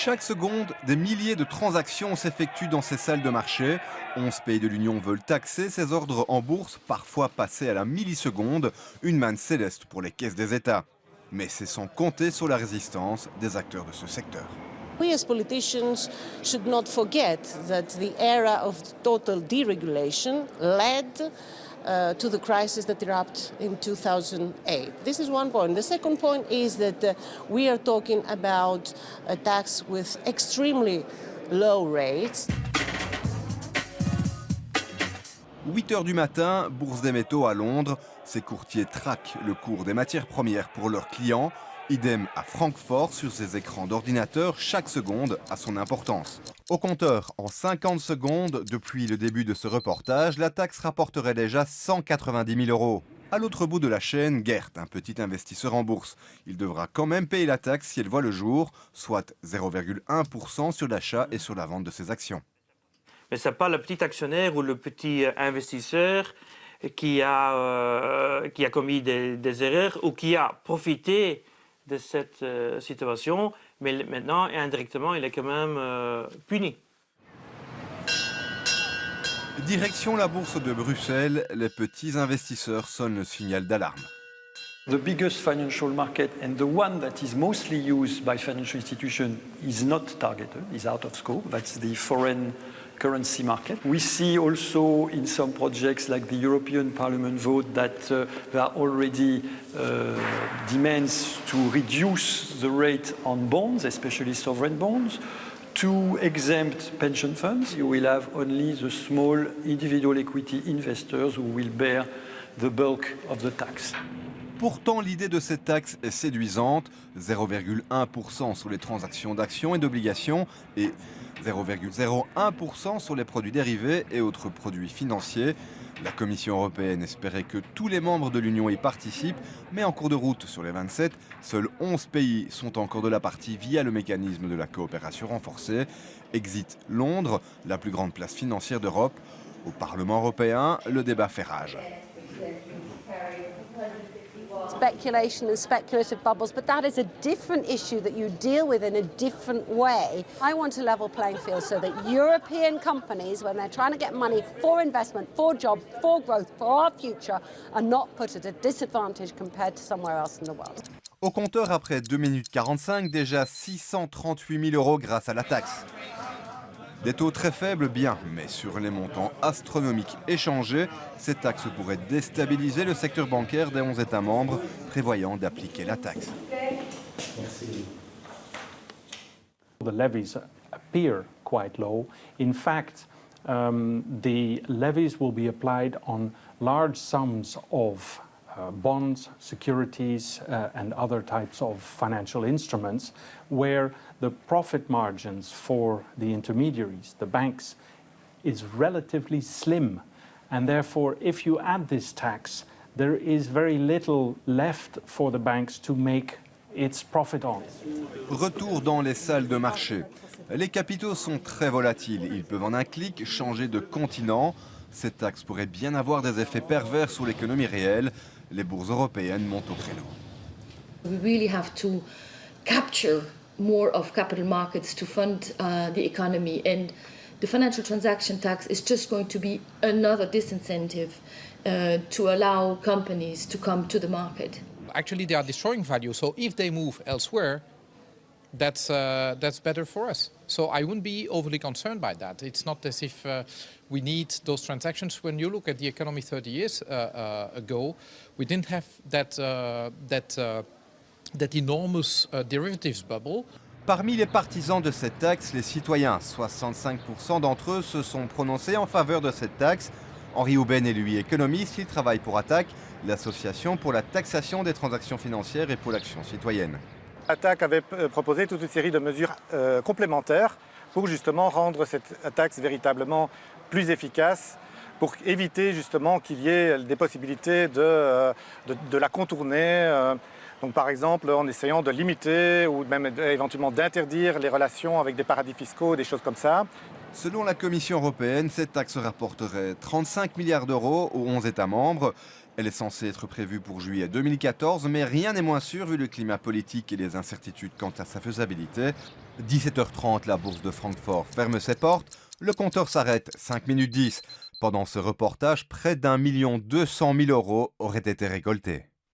Chaque seconde, des milliers de transactions s'effectuent dans ces salles de marché. 11 pays de l'Union veulent taxer ces ordres en bourse, parfois passés à la milliseconde, une manne céleste pour les caisses des États. Mais c'est sans compter sur la résistance des acteurs de ce secteur. We as politicians should not forget that the era of total deregulation led to the crisis that erupted in 2008. This is one point. The second point is that we are talking about a tax with extremely low rates. 8 h du matin, bourse des métaux à Londres. Ces courtiers traquent le cours des matières premières pour leurs clients. Idem à Francfort, sur ses écrans d'ordinateur, chaque seconde a son importance. Au compteur, en 50 secondes, depuis le début de ce reportage, la taxe rapporterait déjà 190 000 euros. À l'autre bout de la chaîne, Gert, un petit investisseur en bourse. Il devra quand même payer la taxe si elle voit le jour, soit 0,1% sur l'achat et sur la vente de ses actions. Mais ce n'est pas le petit actionnaire ou le petit investisseur qui a commis des erreurs ou qui a profité de cette situation, mais maintenant, indirectement, il est quand même puni. Direction la bourse de Bruxelles, les petits investisseurs sonnent le signal d'alarme. The biggest financial market and the one that is mostly used by financial institutions is not targeted, is out of scope. That's the foreign currency market. We see also in some projects like the European Parliament vote that there are already demands to reduce the rate on bonds, especially sovereign bonds, to exempt pension funds. You will have only the small individual equity investors who will bear the bulk of the tax. Pourtant, l'idée de cette taxe est séduisante, 0,1% sur les transactions d'actions et d'obligations et 0,01% sur les produits dérivés et autres produits financiers. La Commission européenne espérait que tous les membres de l'Union y participent, mais en cours de route sur les 27, seuls 11 pays sont encore de la partie via le mécanisme de la coopération renforcée. Exit Londres, la plus grande place financière d'Europe. Au Parlement européen, le débat fait rage. Speculation and speculative bubbles, but that is a different issue that you deal with in a different way. I want a level playing field so that European companies, when they're trying to get money for investment, for jobs, for growth, for our future, are not put at a disadvantage compared to somewhere else in the world. Au compteur, après 2 minutes 45, déjà 638 000 euros grâce à la taxe. Des taux très faibles, bien, mais sur les montants astronomiques échangés, cette taxe pourrait déstabiliser le secteur bancaire des 11 États membres prévoyant d'appliquer la taxe. The levies appear quite low. In fact, the levies will be applied on large sums of bonds, securities, and other types of financial instruments where the profit margins for the intermediaries, the banks, is relatively slim. And therefore, if you add this tax, there is very little left for the banks to make its profit on. Retour dans les salles de marché. Les capitaux sont très volatiles. Ils peuvent en un clic changer de continent. Cette taxe pourrait bien avoir des effets pervers sur l'économie réelle. Les bourses européennes montent au créneau. We really have to capture more of capital markets to fund the economy, and the financial transaction tax is just going to be another disincentive to allow companies to come to the market. Actually, they are destroying value, so if they move elsewhere, that's better for us. So I wouldn't be overly concerned by that. It's not as if we need those transactions. When you look at the economy 30 years ago, we didn't have that enormous derivatives bubble. Parmi les partisans de cette taxe, les citoyens, 65% d'entre eux se sont prononcés en faveur de cette taxe. Henri Houben est lui économiste, il travaille pour ATTAC, l'association pour la taxation des transactions financières et pour l'action citoyenne. ATTAC avait proposé toute une série de mesures complémentaires pour justement rendre cette taxe véritablement plus efficace, pour éviter justement qu'il y ait des possibilités de la contourner. Donc par exemple en essayant de limiter ou même éventuellement d'interdire les relations avec des paradis fiscaux, des choses comme ça. Selon la Commission européenne, cette taxe rapporterait 35 milliards d'euros aux 11 États membres. Elle est censée être prévue pour juillet 2014, mais rien n'est moins sûr vu le climat politique et les incertitudes quant à sa faisabilité. 17h30, la bourse de Francfort ferme ses portes. Le compteur s'arrête 5 minutes 10. Pendant ce reportage, près d'1 200 000 € auraient été récoltés.